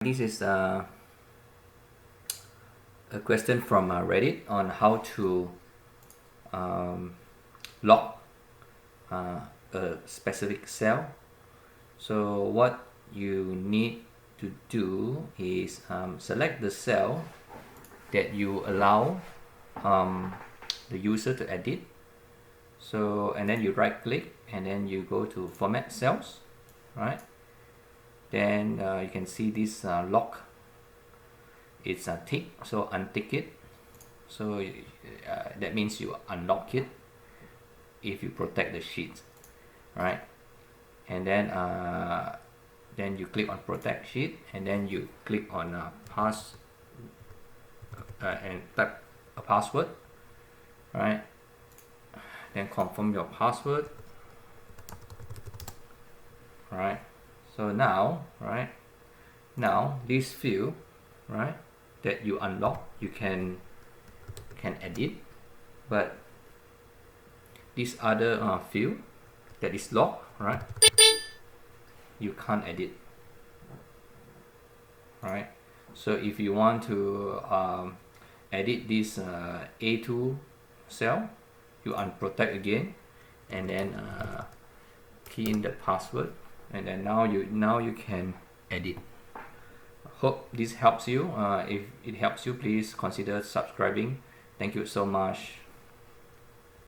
This is a question from Reddit on how to lock a specific cell. So what you need to do is select the cell that you allow the user to edit. So and then you right click and then you go to format cells, right? Then you can see this lock. It's a tick, so untick it. So that means you unlock it if you protect the sheet, right? And then you click on protect sheet, and then you click on pass and type a password, right? Then confirm your password, right? So now, right now this field, right, that you unlock, you can edit, but this other field that is locked, right, you can't edit, right? So if you want to edit this A2 cell, you unprotect again, and then key in the password, and then now you can edit. Hope this helps you. If it helps you, please consider subscribing. Thank you so much.